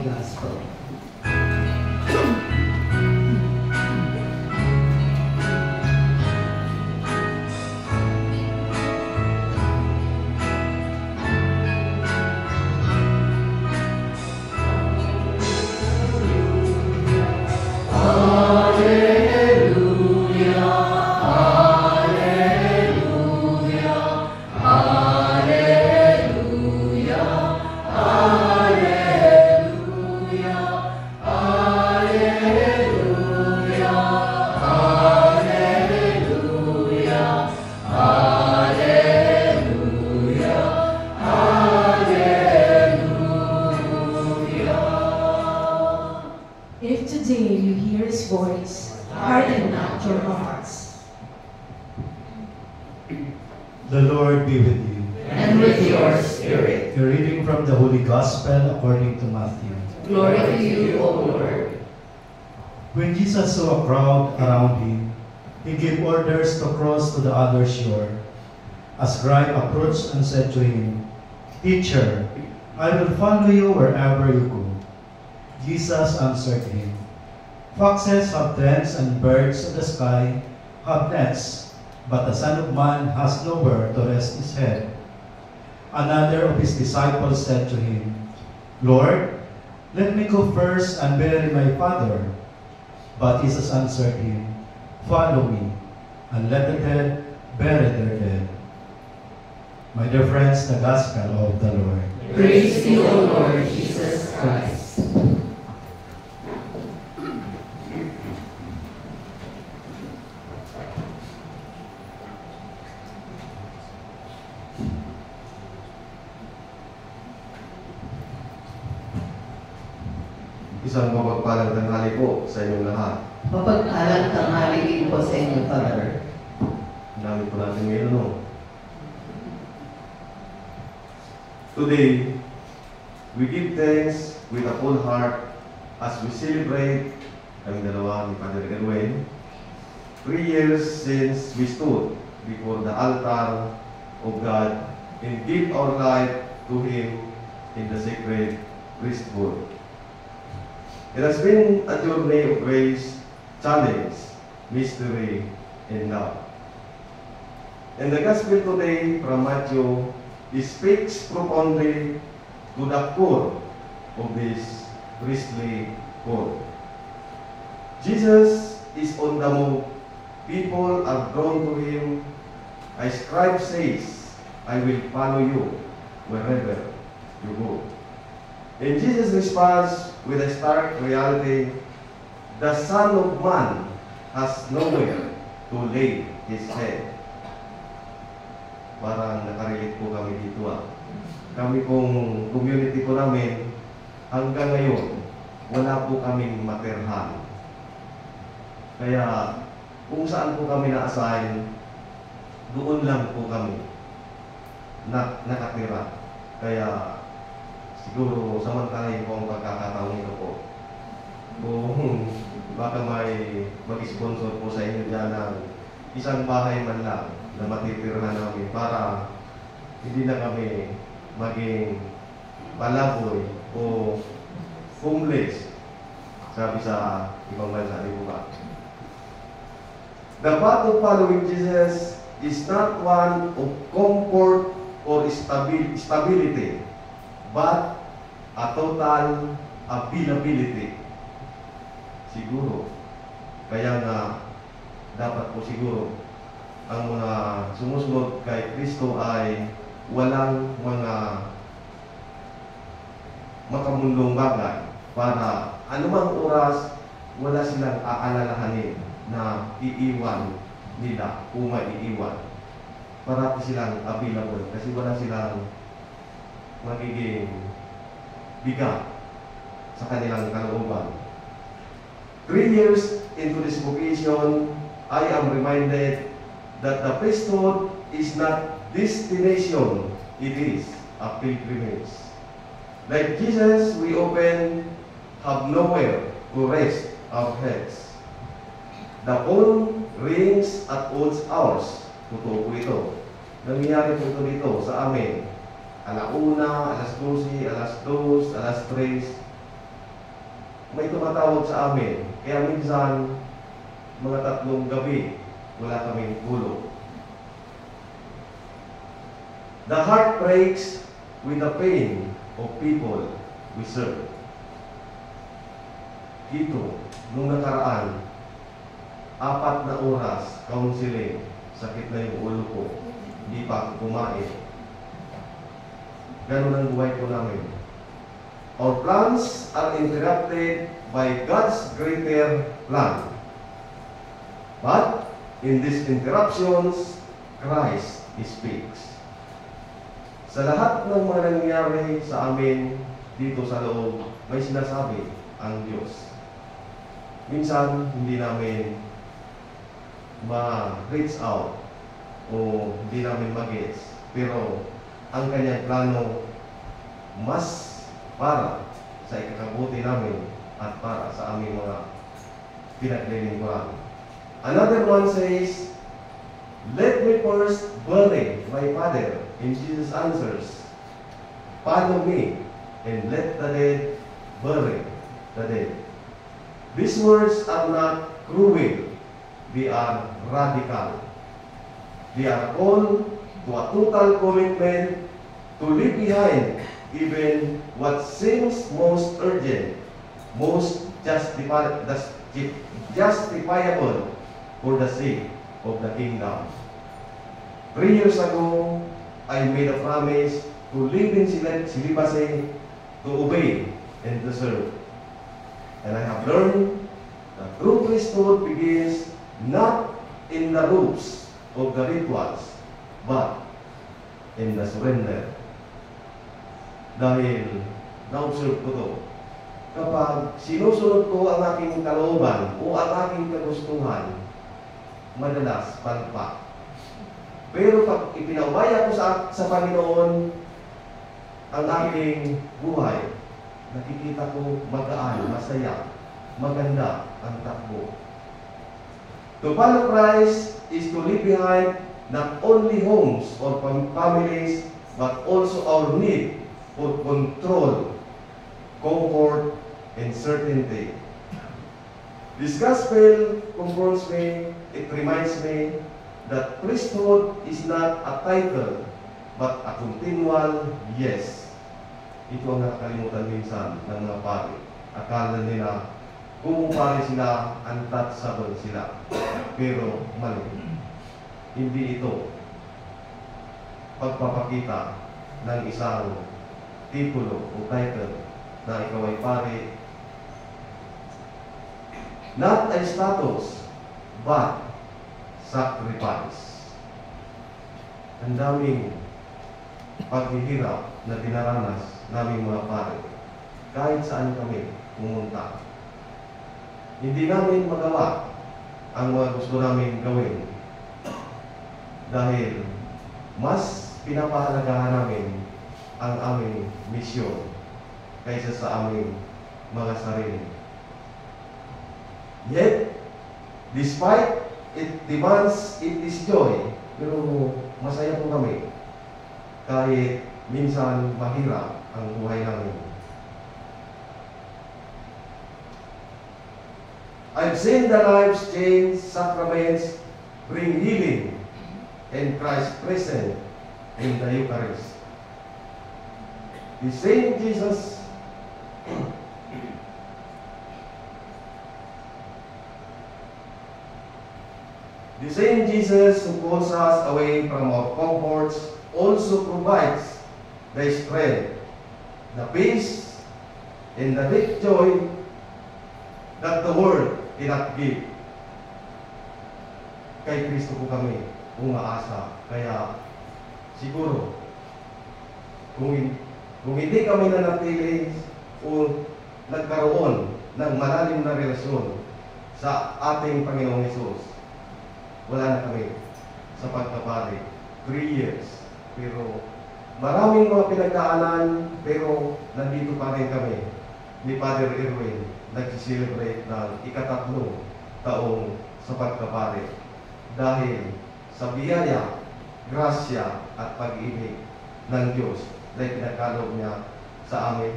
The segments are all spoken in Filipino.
Gospel. If today you hear His voice, harden not your hearts. The Lord be with you. And with your spirit. A reading from the Holy Gospel according to Matthew. Glory to you, O Lord. When Jesus saw a crowd around him, he gave orders to cross to the other shore. A scribe approached and said to him, "Teacher, I will follow you wherever you go." Jesus answered him, "Foxes have dens and birds of the sky have nests, but the Son of Man has nowhere to rest his head." Another of his disciples said to him, "Lord, let me go first and bury my father." But Jesus answered him, "Follow me, and let the dead bury their dead." My dear friends, the Gospel of the Lord. Praise to you, O Lord Jesus Christ. Isang mapagpalang tanghali po sa inyong lahat. Mapagpalang tanghali din po sa inyo, Father. Ang dami po natin ngayon, no? Today, we give thanks with a full heart as we celebrate ang dalawa ni Father Erwin. 3 years since we stood before the altar of God and give our life to Him in the sacred priesthood. It has been a journey of grace, challenge, mystery, and love. And the Gospel today from Matthew speaks profoundly to the core of this priestly code. Jesus is on the move. People are drawn to Him. A scribe says, "I will follow you wherever you go." And Jesus responds with a stark reality, the Son of Man has nowhere to lay His head. Parang nakarelate po kami dito Kami pong community po namin, hanggang ngayon, wala po kaming materhan. Kaya, kung saan po kami na-assign, doon lang po kami nakatira. Kaya, siguro, samantalahin po ang pagkakataon nito po. Kung baka may mag-sponsor po sa inyo dyan ng isang bahay man lang na matitirhan namin para hindi na kami maging palaboy o homeless, sabi sa ibang bansa, di ba? The path of following Jesus is not one of comfort or stability, but a total availability. Siguro. Kaya nga, dapat po siguro, ang mga sumusunod kay Kristo ay walang mga makamundong bagay para anumang oras, wala silang aalalahanin na iiwan nila kung maiiwan. Parati silang available kasi wala silang magiging bigat sa kanilang kalooban. 3 years into this vocation, I am reminded that the priesthood is not destination, it is a pilgrimage. Like Jesus, we often have nowhere to rest our heads. The phone rings at all hours. Totoo po ito. Nangyayari po ito dito sa amin. 1:00, 12:00, 2:00, 3:00. may tumatawag sa amin. Kaya minsan, mga 3 gabi, wala kaming tulog. The heart breaks with the pain of people we serve. Dito, nung nakaraan, 4 na oras, counseling, sakit na yung ulo ko, hindi pa ako kumain. Ganun ang buhay ko namin. Our plans are interrupted by God's greater plan. But in these interruptions, Christ speaks. Sa lahat ng mga nangyayari sa amin dito sa loob, may sinasabi ang Diyos. Minsan, hindi namin ma-reach out o hindi namin mag-gets. Pero, ang kanyang plano mas para sa ikakabuti namin at para sa aming mga pinaglilingkuran. Another one says, "Let me first bury my father." And Jesus answers, "Follow me, and let the dead bury the dead." These words are not cruel, they are radical. They are called to a total commitment to leave behind even what seems most urgent, most justifiable for the sake of the kingdom. 3 years ago, I made a promise to live in celibacy, to obey and to serve. And I have learned that true priesthood begins not in the robes of the rituals, but in the surrender. Dahil na-observe ko to, kapag sinusunod ko ang aking kalooban o ang aking kagustuhan, madalas palpak. Pero pag ipinaubaya ko sa Panginoon ang aking buhay, nakikita ko magaan, masaya, maganda ang takbo. To follow Christ is to leave behind not only homes or families, but also our need for control, comfort, and certainty. This gospel confronts me, it reminds me that priesthood is not a title, but a continual yes. Ito ang nakakalimutan minsan ng mga pari. Akala nila, kung pari sila, untouchable sila. Pero mali. Hindi ito pagpapakita ng isang titulo o title na ikaw ay pari. Not a status, but sacrifice. Ang daming paghihirap na dinaranas naming mga pare. Kahit saan kami pumunta. Hindi namin magawa ang mga gusto namin gawin. Dahil mas pinapahalagahan namin ang aming misyon kaysa sa aming mga sarili. Yet, despite it demands, it is joy. Pero masaya po kami. Kahit minsan mahirap ang buhay namin. I've seen the lives change, sacraments bring healing, and Christ present in the Eucharist. The same Jesus The same Jesus who calls us away from our comforts also provides the strength, the peace, and the deep joy that the world cannot give. Kay Kristo po kami umaasa. Kaya siguro, kung hindi kami nanatili o nagkaroon ng malalim na relasyon sa ating Panginoong Hesus, wala na kami sa pagkapari. 3 years. Pero maraming mga pinagdaanan, pero nandito pa rin kami ni Father Erwin nag-celebrate ng ika-3 taong sa pagkapari. Dahil sa biyaya, grasya at pag-ibig ng Diyos na pinagkaloob niya sa amin,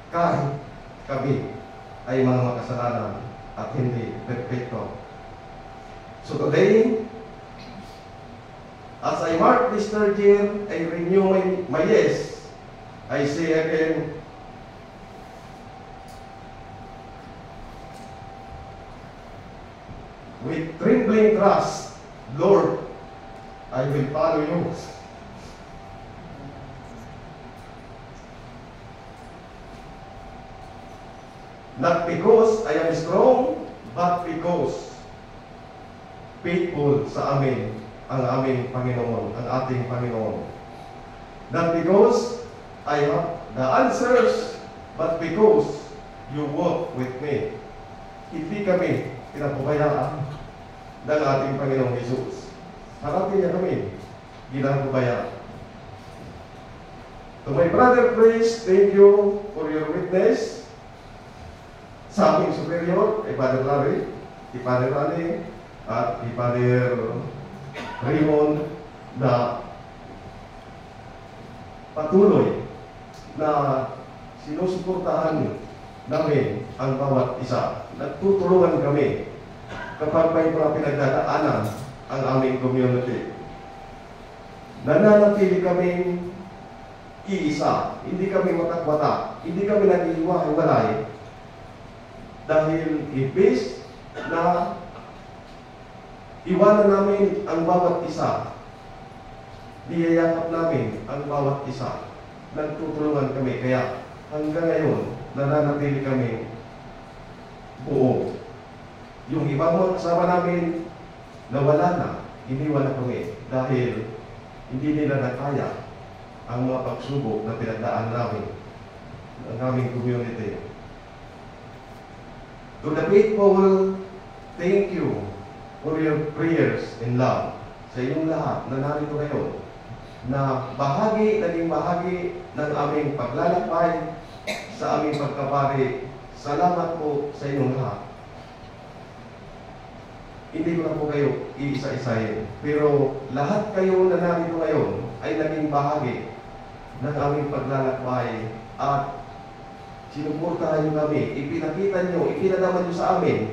kahit kami ay mga makasalanan at hindi perfecto. So today, as I mark this third year, I renew my yes. I say again, with trembling trust, Lord, I will follow you. Not because I am strong, but because faithful sa amin ang aming Panginoon, ang ating Panginoon. Not because I have the answers, but because you walk with me. Hindi kami pinapabayaan ng ating Panginoong Jesus. Haratin niya kami, ginagabayaan. To my brother, please, thank you for your witness. Sa aming superior, kay Father Larry, kay Father Rani, at kay Father Raymond, na patuloy na sinusuportahan namin ang bawat isa. Nagtutulungan kami kapag may mga pinagdadaanan ang aming community. Nananatili kaming iisa, hindi kami watak-watak, hindi kami nag-iiwa-hiwalay dahil ibis na iwanan namin ang bawat isa, niyayakap namin ang bawat isa, nagtutulungan kami, kaya hanggang ngayon nananatili kami buo. Yung ibang mga kasama namin nawala na, iniwan na kami dahil hindi nila nakaya ang mga pagsubok na pinagdaan namin ng aming community. To the faithful, thank you for your prayers and love sa inyong lahat na narito ngayon, na naging bahagi ng aming paglalakbay sa aming pagkapari. Salamat po sa inyong lahat. Hindi ko na po kayo iisa-isahin, pero lahat kayo na narito ngayon ay naging bahagi ng aming paglalakbay at sinuportahan niyo kami, ipinakita niyo, ipinadaman niyo sa amin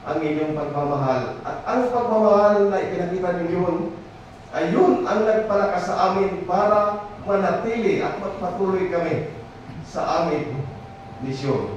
ang inyong pagmamahal. At ang pagmamahal na ipinakita niyo yun, ay yun ang nagpalakas sa amin para manatili at magpatuloy kami sa aming misyon.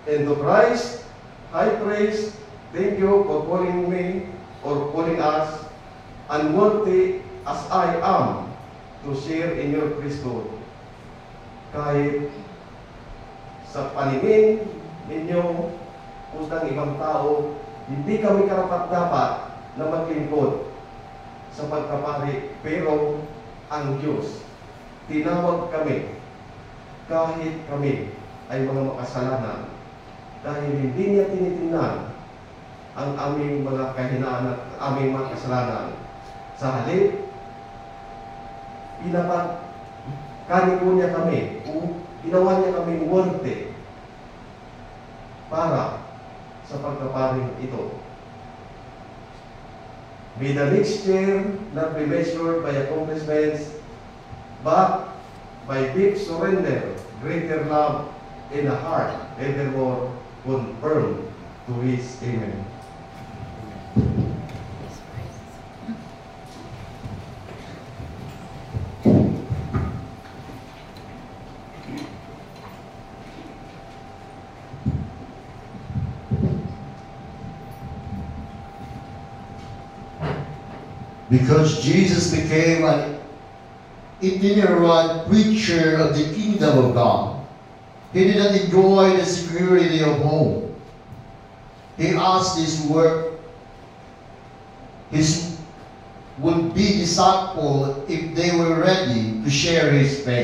And to Christ, high praise, thank you for calling me or calling us unworthy as I am to share in your priesthood. Kahit sa paningin ninyo, kusang ibang tao, hindi kami karapat-dapat na maglingkod sa pagkapari, pero ang Diyos, tinawag kami kahit kami ay mga makasalanan dahil hindi niya tinitingnan ang aming mga kahinaan at aming mga kasalanan. Sa halip, pinapagkani po niya kami, ginawa niya kaming worthy para sa pagkaparing ito. May the next year not be measured by accomplishments, but by deep surrender, greater love, and a heart evermore confirmed to His Amen. Because Jesus became an itinerant preacher of the kingdom of God, He didn't enjoy the security of home. He asked His would-be disciples if they were ready to share His faith.